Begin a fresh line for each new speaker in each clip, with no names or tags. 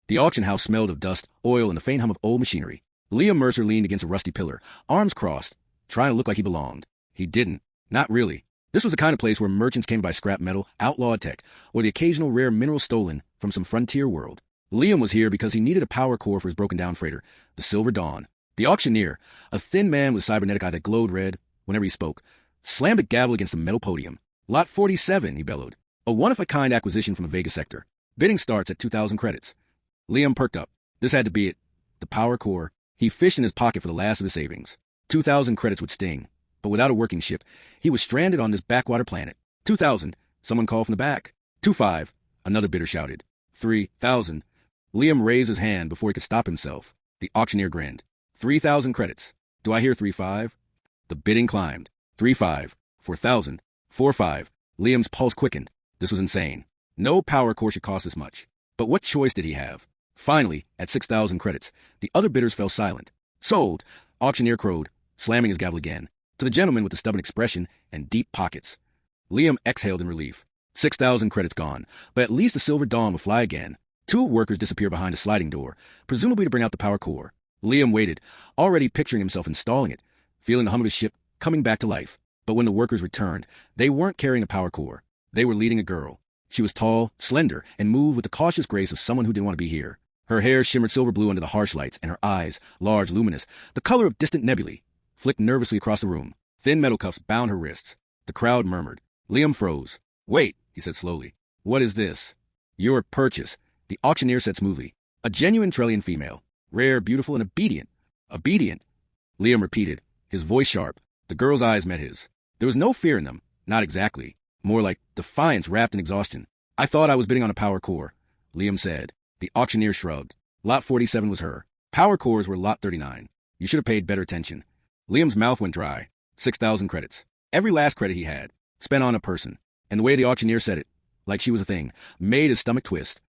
The auction house smelled of dust, oil, and the faint hum of old machinery. Liam Mercer leaned against a rusty pillar, arms crossed, trying to look like he belonged. He didn't. Not really. This was the kind of place where merchants came to buy scrap metal, outlawed tech, or the occasional rare mineral stolen from some frontier world. Liam was here because he needed a power core for his broken-down freighter, the Silver Dawn. The auctioneer, a thin man with cybernetic eye that glowed red whenever he spoke, slammed a gavel against the metal podium. Lot 47, he bellowed. A one-of-a-kind acquisition from the Vega sector. Bidding starts at 2,000 credits. Liam perked up. This had to be it. The power core. He fished in his pocket for the last of his savings. 2,000 credits would sting. But without a working ship, he was stranded on this backwater planet. 2,000. Someone called from the back. 2,500. Another bidder shouted. 3,000. Liam raised his hand before he could stop himself. The auctioneer grinned. 3,000 credits. Do I hear 3,500? The bidding climbed. 3,500. 4,000. 4,500. Liam's pulse quickened. This was insane. No power core should cost this much. But what choice did he have? Finally, at 6,000 credits, the other bidders fell silent. Sold! Auctioneer crowed, slamming his gavel again. To the gentleman with the stubborn expression and deep pockets. Liam exhaled in relief. 6,000 credits gone, but at least the Silver Dawn would fly again. Two workers disappeared behind a sliding door, presumably to bring out the power core. Liam waited, already picturing himself installing it, feeling the hum of his ship coming back to life. But when the workers returned, they weren't carrying a power core. They were leading a girl. She was tall, slender, and moved with the cautious grace of someone who didn't want to be here. Her hair shimmered silver blue under the harsh lights, and her eyes, large, luminous, the color of distant nebulae, flicked nervously across the room. Thin metal cuffs bound her wrists. The crowd murmured. Liam froze. Wait, he said slowly. What is this? Your purchase, the auctioneer said smoothly. A genuine Trellian female. Rare, beautiful, and obedient. Obedient? Liam repeated, his voice sharp. The girl's eyes met his. There was no fear in them. Not exactly. More like defiance wrapped in exhaustion. I thought I was bidding on a power core, Liam said. The auctioneer shrugged. Lot 47 was her. Power cores were Lot 39. You should have paid better attention. Liam's mouth went dry. 6,000 credits. Every last credit he had. Spent on a person. And the way the auctioneer said it, like she was a thing, made his stomach twist.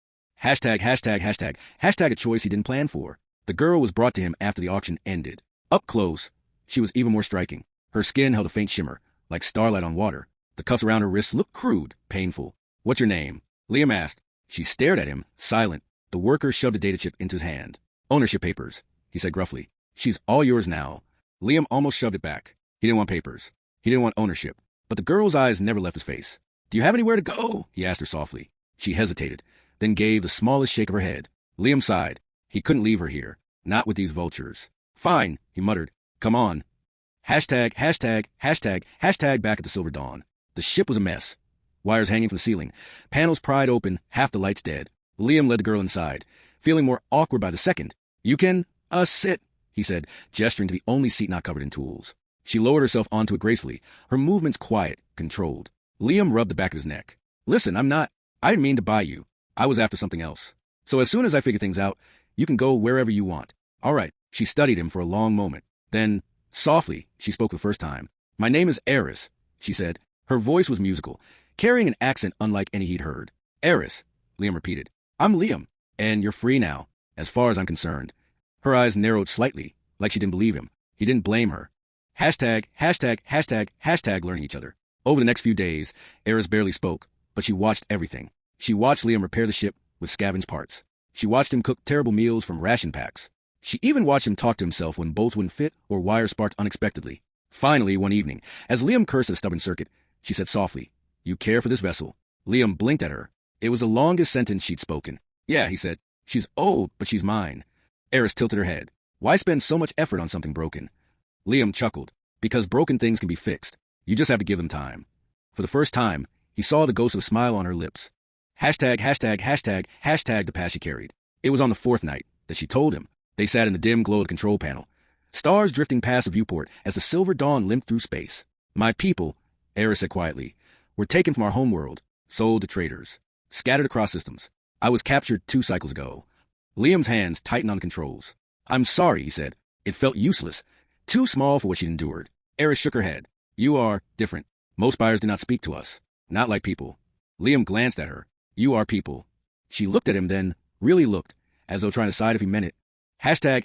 Hashtag a choice he didn't plan for. The girl was brought to him after the auction ended. Up close, she was even more striking. Her skin held a faint shimmer, like starlight on water. The cuffs around her wrists looked crude, painful. What's your name? Liam asked. She stared at him, silent. The worker shoved a data chip into his hand. Ownership papers, he said gruffly. She's all yours now. Liam almost shoved it back. He didn't want papers. He didn't want ownership. But the girl's eyes never left his face. Do you have anywhere to go? He asked her softly. She hesitated, then gave the smallest shake of her head. Liam sighed. He couldn't leave her here. Not with these vultures. Fine, he muttered. Come on. Hashtag back at the Silver Dawn. The ship was a mess. Wires hanging from the ceiling. Panels pried open, half the lights dead. Liam led the girl inside, feeling more awkward by the second. You can, sit, he said, gesturing to the only seat not covered in tools. She lowered herself onto it gracefully, her movements quiet, controlled. Liam rubbed the back of his neck. Listen, I didn't mean to buy you. I was after something else. So as soon as I figure things out, you can go wherever you want. All right. She studied him for a long moment. Then, softly, she spoke the first time. My name is Eris, she said. Her voice was musical, carrying an accent unlike any he'd heard. Eris, Liam repeated. I'm Liam, and you're free now, as far as I'm concerned. Her eyes narrowed slightly, like she didn't believe him. He didn't blame her. Hashtag learning each other. Over the next few days, Eris barely spoke, but she watched everything. She watched Liam repair the ship with scavenged parts. She watched him cook terrible meals from ration packs. She even watched him talk to himself when bolts wouldn't fit or wires sparked unexpectedly. Finally, one evening, as Liam cursed at a stubborn circuit, she said softly, You care for this vessel? Liam blinked at her. It was the longest sentence she'd spoken. Yeah, he said. She's old, but she's mine. Eris tilted her head. Why spend so much effort on something broken? Liam chuckled. Because broken things can be fixed. You just have to give them time. For the first time, he saw the ghost of a smile on her lips. Hashtag the past she carried. It was on the fourth night that she told him. They sat in the dim glow of the control panel. Stars drifting past the viewport as the Silver Dawn limped through space. My people, Eris said quietly, were taken from our homeworld, sold to traders, scattered across systems. I was captured 2 cycles ago. Liam's hands tightened on the controls. I'm sorry, he said. It felt useless. Too small for what she'd endured. Eris shook her head. You are different. Most buyers do not speak to us. Not like people. Liam glanced at her. You are people. She looked at him then, really looked, as though trying to decide if he meant it. Hashtag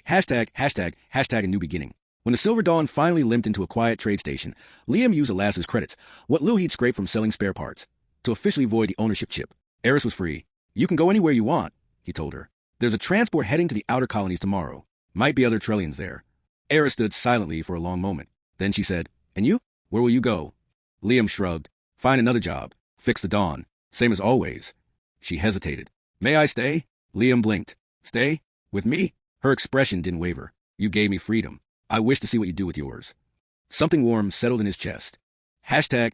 a new beginning. When the Silver Dawn finally limped into a quiet trade station, Liam used the last of his credits, what little he'd scraped from selling spare parts, to officially void the ownership chip. Eris was free. You can go anywhere you want, he told her. There's a transport heading to the outer colonies tomorrow. Might be other Trellians there. Eris stood silently for a long moment. Then she said, And you? Where will you go? Liam shrugged. Find another job. Fix the Dawn. Same as always. She hesitated. May I stay? Liam blinked. Stay? With me? Her expression didn't waver. You gave me freedom. I wish to see what you do with yours. Something warm settled in his chest. Hashtag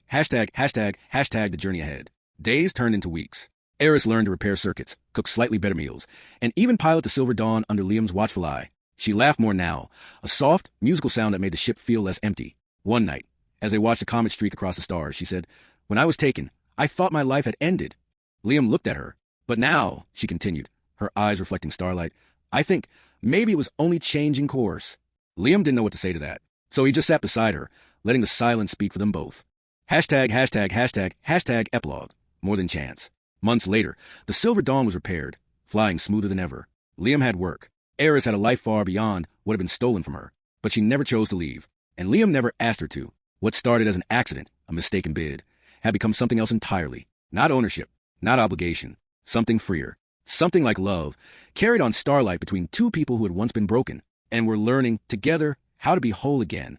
the journey ahead. Days turned into weeks. Eris learned to repair circuits, cook slightly better meals, and even pilot the Silver Dawn under Liam's watchful eye. She laughed more now, a soft, musical sound that made the ship feel less empty. One night, as they watched a comet streak across the stars, she said, When I was taken, I thought my life had ended. Liam looked at her. But now, she continued, her eyes reflecting starlight, I think maybe it was only changing course. Liam didn't know what to say to that, so he just sat beside her, letting the silence speak for them both. Hashtag epilogue. More than chance. Months later, the Silver Dawn was repaired, flying smoother than ever. Liam had work. Eris had a life far beyond what had been stolen from her, but she never chose to leave, and Liam never asked her to. What started as an accident, a mistaken bid, had become something else entirely. Not ownership, not obligation, something freer, something like love, carried on starlight between two people who had once been broken, and were learning, together, how to be whole again.